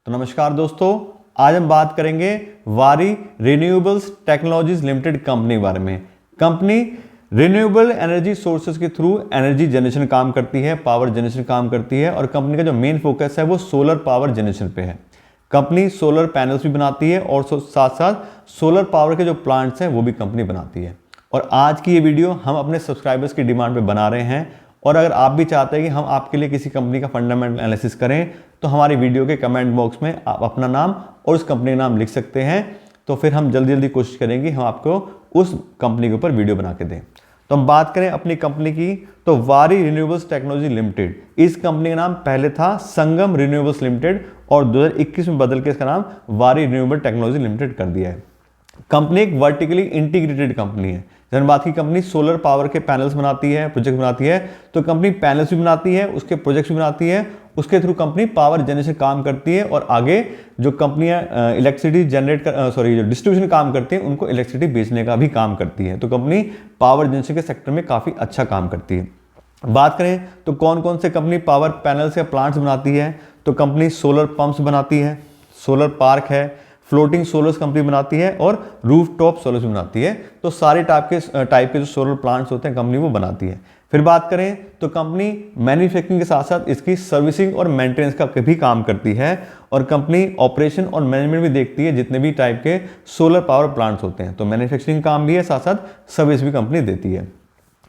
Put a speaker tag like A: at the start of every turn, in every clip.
A: तो नमस्कार दोस्तों, आज हम बात करेंगे वारी रिन्यूएबल्स टेक्नोलॉजीज लिमिटेड कंपनी के बारे में। कंपनी रिन्यूएबल एनर्जी सोर्सेज के थ्रू एनर्जी जनरेशन काम करती है, पावर जनरेशन काम करती है और कंपनी का जो मेन फोकस है वो सोलर पावर जनरेशन पे है। कंपनी सोलर पैनल्स भी बनाती है और साथ साथ सोलर पावर के जो प्लांट्स हैं वो भी कंपनी बनाती है। और आज की ये वीडियो हम अपने सब्सक्राइबर्स की डिमांड पे बना रहे हैं। और अगर आप भी चाहते हैं कि हम आपके लिए किसी कंपनी का फंडामेंटल एनालिसिस करें तो हमारी वीडियो के कमेंट बॉक्स में आप अपना नाम और उस कंपनी का नाम लिख सकते हैं। तो फिर हम जल्दी जल्दी कोशिश करेंगे हम आपको उस कंपनी के ऊपर वीडियो बना के दें। तो हम बात करें अपनी कंपनी की, तो वारी रिन्यूएबल्स टेक्नोलॉजी लिमिटेड, इस कंपनी का नाम पहले था संगम रिन्यूएबल्स लिमिटेड और 2021 में बदल के इसका नाम वारी रिन्यूएबल टेक्नोलॉजी लिमिटेड कर दिया है। कंपनी एक वर्टिकली इंटीग्रेटेड कंपनी है। जब बात की कंपनी सोलर पावर के पैनल्स बनाती है, प्रोजेक्ट बनाती है, तो कंपनी पैनल्स भी बनाती है, उसके प्रोजेक्ट्स भी बनाती है, उसके थ्रू कंपनी पावर जनरेशन काम करती है और आगे जो कंपनियां इलेक्ट्रिसिटी जनरेट जो डिस्ट्रीब्यूशन काम करती है उनको इलेक्ट्रिसिटी बेचने का भी काम करती है। तो कंपनी पावर जनरेशन के सेक्टर में काफ़ी अच्छा काम करती है। बात करें तो कौन कौन से कंपनी पावर पैनल्स या प्लांट्स बनाती है, तो कंपनी सोलर पंप्स बनाती है, सोलर पार्क है, फ्लोटिंग सोलर्स कंपनी बनाती है और रूफ टॉप सोलर्स बनाती है। तो सारे टाइप के जो सोलर प्लांट्स होते हैं कंपनी वो बनाती है। फिर बात करें तो कंपनी मैन्युफैक्चरिंग के साथ साथ इसकी सर्विसिंग और मेंटेनेंस का भी काम करती है और कंपनी ऑपरेशन और मैनेजमेंट भी देखती है जितने भी टाइप के सोलर पावर प्लांट्स होते हैं। तो मैन्युफैक्चरिंग काम भी है, साथ साथ सर्विस भी कंपनी देती है।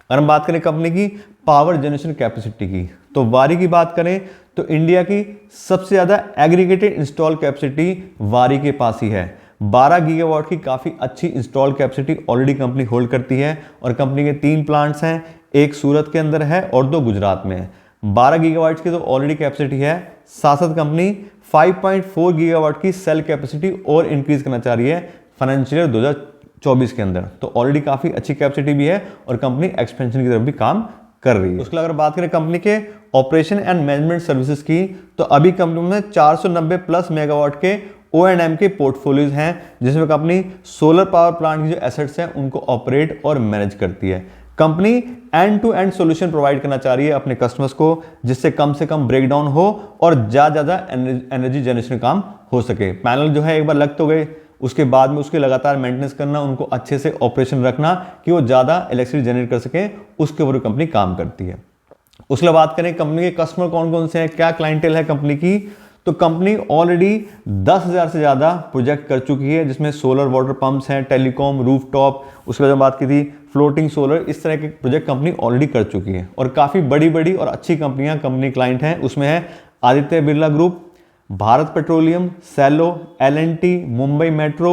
A: अगर हम बात करें कंपनी की पावर जनरेशन कैपेसिटी की, तो वारी की बात करें तो इंडिया की सबसे ज़्यादा एग्रीगेटेड इंस्टॉल कैपेसिटी वारी के पास ही है। 12 गीगावाट की काफ़ी अच्छी install capacity already company hold करती है और कंपनी के 3 प्लांट्स हैं, एक सूरत के अंदर है और 2 गुजरात में है। 12 गीगावाट की तो ऑलरेडी कैपेसिटी है, साथ साथ कंपनी 5.4 गीगावाट की सेल कैपेसिटी और इंक्रीज करना चाह रही है फाइनेंशियल ईयर 2024 के अंदर। तो ऑलरेडी काफ़ी अच्छी कैपेसिटी भी है और कंपनी एक्सपेंशन की तरफ भी काम कर रही है। उसके अगर बात करें कंपनी के ऑपरेशन एंड मैनेजमेंट सर्विसेज की, तो अभी कंपनी में 490 प्लस मेगावाट के O&M के पोर्टफोलियोज हैं जिसमें कंपनी सोलर पावर प्लांट की जो एसेट्स हैं उनको ऑपरेट और मैनेज करती है। Company end to end solution provide करना चाह रही है अपने कस्टमर्स को जिससे कम से कम ब्रेकडाउन हो और ज़्यादा एनर्जी जनरेशन काम हो सके। पैनल जो है एक बार लग तो गए, उसके बाद में उसके लगातार मेंटेनेंस करना, उनको अच्छे से ऑपरेशन रखना कि वो ज़्यादा इलेक्ट्रिसिटी जनरेट कर सके, उसके ऊपर कंपनी काम करती है। उसके बाद बात करें कंपनी के कस्टमर कौन कौन से हैं, क्या क्लाइंटेल है कंपनी की, तो कंपनी ऑलरेडी 10,000 से ज़्यादा प्रोजेक्ट कर चुकी है जिसमें सोलर वाटर पंप्स हैं, टेलीकॉम, रूफटॉप, उसके बाद बात की थी फ्लोटिंग सोलर, इस तरह के प्रोजेक्ट कंपनी ऑलरेडी कर चुकी है। और काफ़ी बड़ी बड़ी और अच्छी कंपनियां कंपनी क्लाइंट हैं, उसमें है आदित्य बिरला ग्रुप, भारत पेट्रोलियम, सेलो, L&T, मुंबई मेट्रो,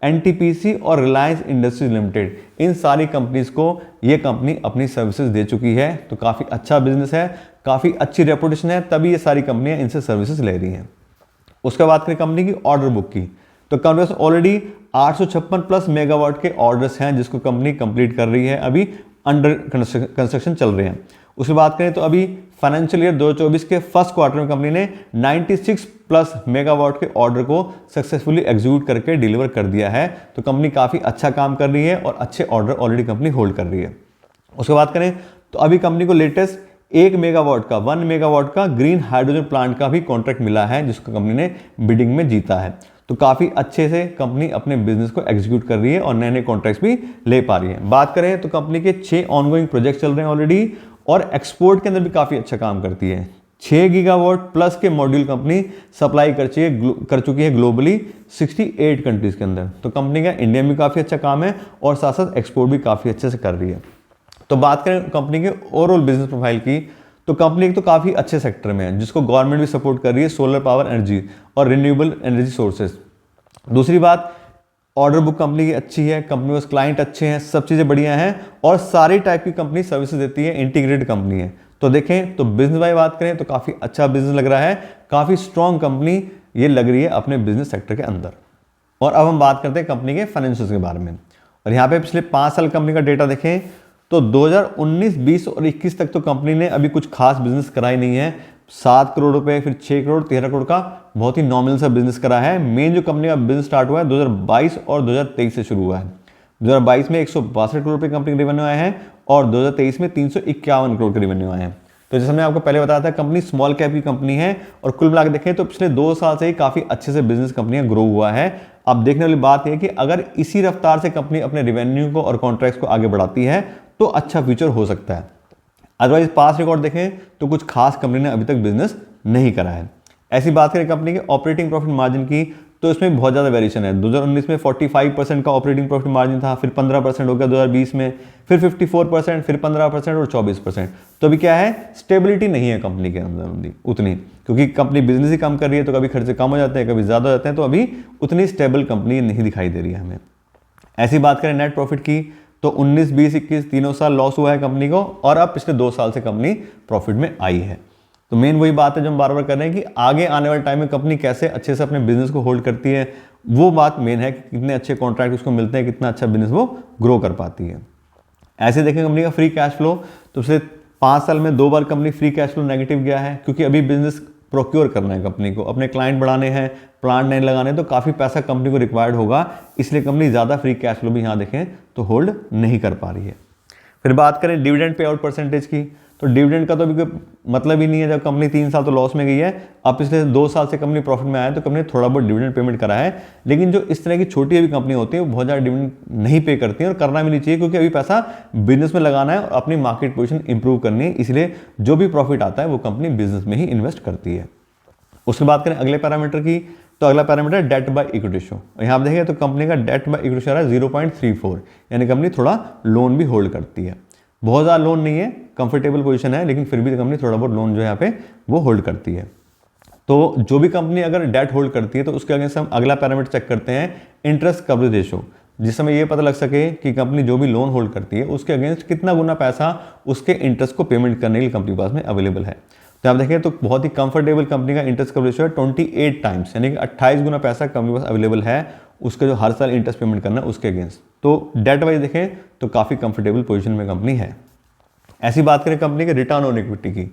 A: NTPC और रिलायंस इंडस्ट्रीज लिमिटेड। इन सारी कंपनीज को ये कंपनी अपनी सर्विसेज दे चुकी है। तो काफ़ी अच्छा बिजनेस है, काफ़ी अच्छी रेपुटेशन है, तभी ये सारी कंपनियां इनसे सर्विसेज ले रही हैं। उसके बाद करें कंपनी की ऑर्डर बुक की, तो कंपनी के ऑलरेडी 856 प्लस मेगावाट के ऑर्डर्स हैं जिसको कंपनी कंप्लीट कर रही है, अभी अंडर कंस्ट्रक्शन चल रहे हैं। उसके बाद करें तो अभी फाइनेंशियल ईयर 2024 के फर्स्ट क्वार्टर में कंपनी ने 96 प्लस मेगावाट के ऑर्डर को सक्सेसफुली एग्जीक्यूट करके डिलीवर कर दिया है। तो कंपनी काफ़ी अच्छा काम कर रही है और अच्छे ऑर्डर ऑलरेडी कंपनी होल्ड कर रही है। उसके बाद करें तो अभी कंपनी को लेटेस्ट 1 मेगावाट का ग्रीन हाइड्रोजन प्लांट का भी कॉन्ट्रैक्ट मिला है जिसको कंपनी ने बिडिंग में जीता है। तो काफ़ी अच्छे से कंपनी अपने बिजनेस को एग्जीक्यूट कर रही है और नए नए कॉन्ट्रैक्ट्स भी ले पा रही है। बात करें तो कंपनी के 6 ऑनगोइंग प्रोजेक्ट चल रहे हैं ऑलरेडी और एक्सपोर्ट के अंदर भी काफ़ी अच्छा काम करती है। 6 गीगावाट प्लस के मॉड्यूल कंपनी सप्लाई कर चुकी है ग्लोबली 68 कंट्रीज के अंदर। तो कंपनी का इंडिया में काफ़ी अच्छा काम है और साथ साथ एक्सपोर्ट भी काफ़ी अच्छे से कर रही है। तो बात करें कंपनी के ओवरऑल बिजनेस प्रोफाइल की, तो कंपनी एक तो काफ़ी अच्छे सेक्टर में है जिसको गवर्नमेंट भी सपोर्ट कर रही है, सोलर पावर एनर्जी और रिन्यूएबल एनर्जी सोर्सेज। दूसरी बात, ऑर्डर बुक कंपनी की अच्छी है, कंपनी के क्लाइंट अच्छे हैं, सब चीज़ें बढ़िया हैं और सारी टाइप की कंपनी सर्विसेज देती है, इंटीग्रेटेड कंपनी है। तो देखें तो बिजनेस वाइज बात करें तो काफ़ी अच्छा बिजनेस लग रहा है, काफ़ी स्ट्रॉन्ग कंपनी ये लग रही है अपने बिजनेस सेक्टर के अंदर। और अब हम बात करते हैं कंपनी के फाइनेंशियल्स के बारे में। और यहाँ पे पिछले 5 साल कंपनी का डेटा देखें तो 2019, 20 और 21 तक तो कंपनी ने अभी कुछ खास बिजनेस करा ही नहीं है। 7 करोड़ रुपए, फिर 6 करोड़, 13 करोड़ का बहुत ही नॉमिनल सा बिजनेस करा है। मेन जो कंपनी का बिजनेस स्टार्ट हुआ है 2022 और 2023 से शुरू हुआ है। 2022 में 162 करोड़ रुपए कंपनी के रेवेन्यू आए हैं और 2023 में 351 करोड़ के रेवेन्यू आए हैं। तो जैसे मैंने आपको पहले बताया था, कंपनी स्मॉल कैप की कंपनी है और कुल मिला के देखें तो पिछले 2 साल से ही काफ़ी अच्छे से बिजनेस कंपनियां ग्रो हुआ है। अब देखने वाली बात यह है कि अगर इसी रफ्तार से कंपनी अपने रेवेन्यू को और कॉन्ट्रैक्ट्स को आगे बढ़ाती है तो अच्छा फ्यूचर हो सकता है। अदरवाइज पास रिकॉर्ड देखें तो कुछ खास कंपनी ने अभी तक बिजनेस नहीं करा है। ऐसी बात करें कंपनी के ऑपरेटिंग प्रॉफिट मार्जिन की, तो इसमें बहुत ज़्यादा वेरिएशन है। 2019 में 45% का ऑपरेटिंग प्रॉफिट मार्जिन था, फिर 15% हो गया 2020 में, फिर 54%, फिर 15% और 24%। तो अभी क्या है, स्टेबिलिटी नहीं है कंपनी के अंदर उतनी, क्योंकि कंपनी बिजनेस ही कम कर रही है तो कभी खर्चे कम हो जाते हैं, कभी ज़्यादा हो जाते हैं, तो अभी उतनी स्टेबल कंपनी नहीं दिखाई दे रही है हमें। ऐसी बात करें नेट प्रॉफिट की, तो 19, 20, 21 तीनों साल लॉस हुआ है कंपनी को और अब पिछले 2 साल से कंपनी प्रॉफिट में आई है। तो मेन वही बात है जो हम बार बार कर रहे हैं कि आगे आने वाले टाइम में कंपनी कैसे अच्छे से अपने बिजनेस को होल्ड करती है, वो बात मेन है कि कितने अच्छे कॉन्ट्रैक्ट उसको मिलते हैं, कितना अच्छा बिजनेस वो ग्रो कर पाती है। ऐसे देखें कंपनी का फ्री कैश फ्लो, तो पिछले 5 साल में 2 बार company free cash flow negative गया है, क्योंकि अभी बिजनेस प्रोक्योर करना है कंपनी को, अपने क्लाइंट बढ़ाने हैं, प्लांट नए लगाने, तो काफ़ी पैसा कंपनी को रिक्वायर्ड होगा, इसलिए कंपनी ज़्यादा फ्री कैश फ्लो भी यहाँ देखें तो होल्ड नहीं कर पा रही है। फिर बात करें डिविडेंड पे आउट परसेंटेज की, तो डिविडेंड का तो अभी कोई मतलब ही नहीं है। जब कंपनी 3 साल तो लॉस में गई है, अब पिछले 2 साल से कंपनी प्रॉफिट में आया है, तो कंपनी थोड़ा बहुत डिविडेंड पेमेंट करा है। लेकिन जो इस तरह की छोटी अभी कंपनी होती है वो बहुत ज़्यादा डिविडेंड नहीं पे करती है और करना भी नहीं चाहिए, क्योंकि अभी पैसा बिजनेस में लगाना है और अपनी मार्केट पोजीशन इंप्रूव करनी है, इसलिए जो भी प्रॉफिट आता है वो कंपनी बिजनेस में ही इन्वेस्ट करती है। उसके बात करें अगले पैरामीटर की, तो अगला parameter debt by equity ratio. यहाँ आप देखेंगे तो कंपनी का डेट बाय इक्विटी रेशियो है 0.34, यानी कंपनी थोड़ा लोन भी होल्ड करती है। बहुत ज़्यादा लोन नहीं है, कंफर्टेबल पोजीशन है, लेकिन फिर भी कंपनी थोड़ा बहुत लोन जो है यहाँ पे वो होल्ड करती है। तो जो भी कंपनी अगर डेट होल्ड करती है तो उसके अगेंस्ट हम अगला पैरामीटर चेक करते हैं इंटरेस्ट कवरेज रेशियो, जिस समय ये पता लग सके कि कंपनी जो भी लोन होल्ड करती है उसके अगेंस्ट कितना गुना पैसा उसके इंटरेस्ट को पेमेंट करने के लिए कंपनी के पास में अवेलेबल है। तो आप देखें तो बहुत ही कंफर्टेबल कंपनी का इंटरेस्ट कवरेज रेशियो है 28 टाइम्स, यानी कि 28 गुना पैसा कंपनी के पास अवेलेबल है उसके जो हर साल इंटरेस्ट पेमेंट करना है उसके अगेंस्ट। तो डेट वाइज देखें तो काफ़ी कंफर्टेबल पोजीशन में कंपनी है। ऐसी बात करें कंपनी के रिटर्न ऑन इक्विटी की,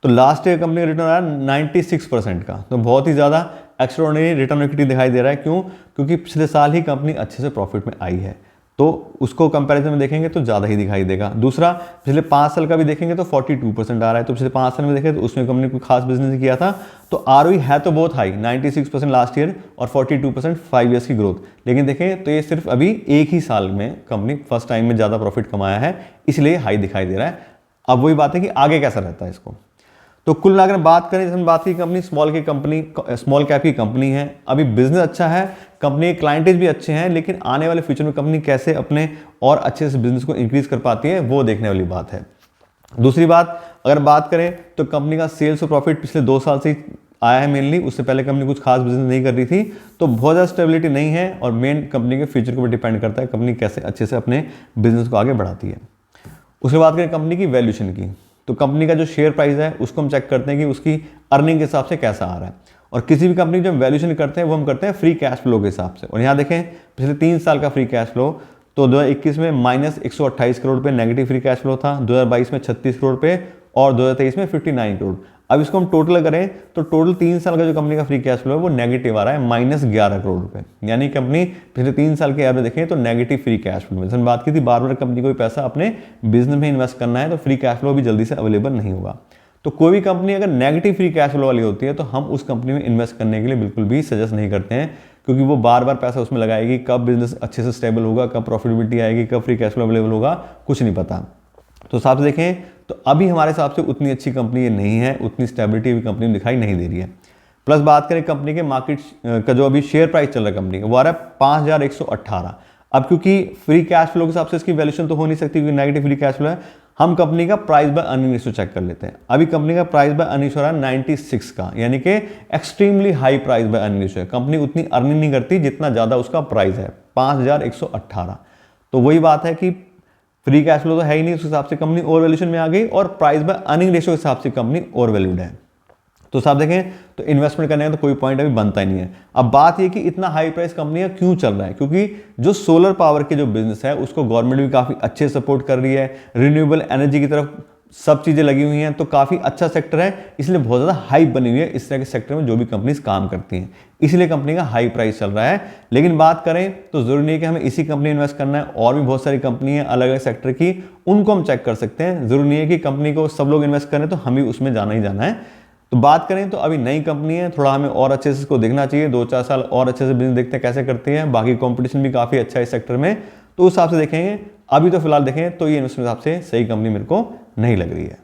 A: तो लास्ट ईयर कंपनी का रिटर्न आया 96% का, तो बहुत ही ज़्यादा एक्स्ट्राऑर्डिनरी रिटर्न ऑन इक्विटी दिखाई दे रहा है। क्यों? क्योंकि पिछले साल ही कंपनी अच्छे से प्रॉफिट में आई है, तो उसको कंपैरिजन में देखेंगे तो ज़्यादा ही दिखाई देगा। दूसरा, पिछले 5 साल का भी देखेंगे तो 42% आ रहा है, तो पिछले 5 साल में देखें तो उसमें कंपनी कोई खास बिजनेस नहीं किया था, तो आरओई है तो बहुत हाई 96% लास्ट ईयर और 42% 5 ईयर्स की ग्रोथ। लेकिन देखें तो ये सिर्फ अभी एक ही साल में कंपनी फर्स्ट टाइम में ज़्यादा प्रॉफिट कमाया है, इसलिए हाई दिखाई दे रहा है। अब वही बात है कि आगे कैसा रहता है इसको। तो कुल मिलाकर बात करें, जैसे बात की कंपनी स्मॉल कैप की कंपनी है, अभी बिजनेस अच्छा है, कंपनी के क्लाइंटेज भी अच्छे हैं, लेकिन आने वाले फ्यूचर में कंपनी कैसे अपने और अच्छे से बिजनेस को इंक्रीज कर पाती है वो देखने वाली बात है। दूसरी बात, अगर बात करें तो कंपनी का सेल्स और प्रॉफिट पिछले 2 साल से आया है मेनली, उससे पहले कंपनी कुछ खास बिजनेस नहीं कर रही थी, तो बहुत ज़्यादा स्टेबिलिटी नहीं है और मेन कंपनी के फ्यूचर के ऊपर डिपेंड करता है कंपनी कैसे अच्छे से अपने बिजनेस को आगे बढ़ाती है। उसके बाद करें कंपनी की वैल्यूएशन की, तो कंपनी का जो शेयर प्राइस है उसको हम चेक करते हैं कि उसकी अर्निंग के हिसाब से कैसा आ रहा है, और किसी भी कंपनी की जो हम वैल्यूएशन करते हैं वो हम करते हैं फ्री कैश फ्लो के हिसाब से। और यहाँ देखें पिछले 3 साल का फ्री कैश फ्लो, तो 2021 में -128 करोड़ रुपये नेगेटिव फ्री कैश फ्लो था, 2022 में 36 करोड़ रुपये और 2023 में 59 करोड़। अब इसको हम टोटल करें तो टोटल 3 साल का जो कंपनी का फ्री कैश फ्लो है वो नेगेटिव आ रहा है -11 करोड़ रुपये, यानी कंपनी पिछले 3 साल के एवरेज देखें तो नेगेटिव फ्री कैश फ्लो में। जैसे बात की थी बार बार कंपनी को भी पैसा अपने बिजनेस में इन्वेस्ट करना है तो फ्री कैश फ्लो भी जल्दी से अवेलेबल नहीं होगा। तो कोई भी कंपनी अगर नेगेटिव फ्री कैश फ्लो वाली होती है तो हम उस कंपनी में इन्वेस्ट करने के लिए बिल्कुल भी सजेस्ट नहीं करते हैं, क्योंकि वो बार बार पैसा उसमें लगाएगी, कब बिजनेस अच्छे से स्टेबल होगा, कब प्रॉफिटेबिलिटी आएगी, कब फ्री कैश फ्लो अवेलेबल होगा, कुछ नहीं पता। तो हिसाब से देखें तो अभी हमारे हिसाब से उतनी अच्छी कंपनी ये नहीं है, उतनी स्टेबिलिटी भी कंपनी में दिखाई नहीं दे रही है। प्लस बात करें कंपनी के मार्केट का जो अभी शेयर प्राइस चल रहा है कंपनी का वो आ रहा है 5118। अब क्योंकि फ्री कैश फ्लो के हिसाब से इसकी वैल्यूएशन तो हो नहीं सकती क्योंकि नेगेटिव फ्री कैश फ्लो है, हम कंपनी का price by earning ratio check कर लेते हैं। अभी कंपनी का प्राइस बाय अर्निंग रेशियो है 96 का, यानी कि extremely high price by earning ratio है। कंपनी उतनी अर्निंग नहीं करती जितना ज़्यादा उसका प्राइस है 5118। तो वही बात है कि फ्री कैश फ्लो तो है ही नहीं, उस हिसाब से कंपनी ओवर वैल्यूएशन में आ गई और प्राइस बाय अर्निंग रेशियो के हिसाब से कंपनी ओवर वैल्यूड है। तो साहब देखें तो इन्वेस्टमेंट करने का तो कोई पॉइंट अभी बनता ही नहीं है। अब बात ये कि इतना हाई प्राइस कंपनी क्यों चल रहा है, क्योंकि जो सोलर पावर के जो बिजनेस है उसको गवर्नमेंट भी काफ़ी अच्छे सपोर्ट कर रही है, रिन्यूएबल एनर्जी की तरफ सब चीज़ें लगी हुई हैं, तो काफ़ी अच्छा सेक्टर है, इसलिए बहुत ज़्यादा हाइप बनी हुई है इस तरह के सेक्टर में जो भी कंपनीज काम करती हैं, इसलिए कंपनी का हाई प्राइस चल रहा है। लेकिन बात करें तो ज़रूरी नहीं है कि हमें इसी कंपनी में इन्वेस्ट करना है, और भी बहुत सारी कंपनी है अलग अलग सेक्टर की, उनको हम चेक कर सकते हैं। ज़रूरी नहीं है कि कंपनी को सब लोग इन्वेस्ट करें तो हमें उसमें जाना ही जाना है। तो बात करें तो अभी नई कंपनी है, थोड़ा हमें और अच्छे से इसको देखना चाहिए, 2-4 साल और अच्छे से बिजनेस देखते हैं कैसे करती है, बाकी कंपटीशन भी काफ़ी अच्छा है इस सेक्टर में, तो उस हिसाब से देखेंगे। अभी तो फिलहाल देखें तो ये इन्वेस्टमेंट हिसाब से सही कंपनी मेरे को नहीं लग रही है।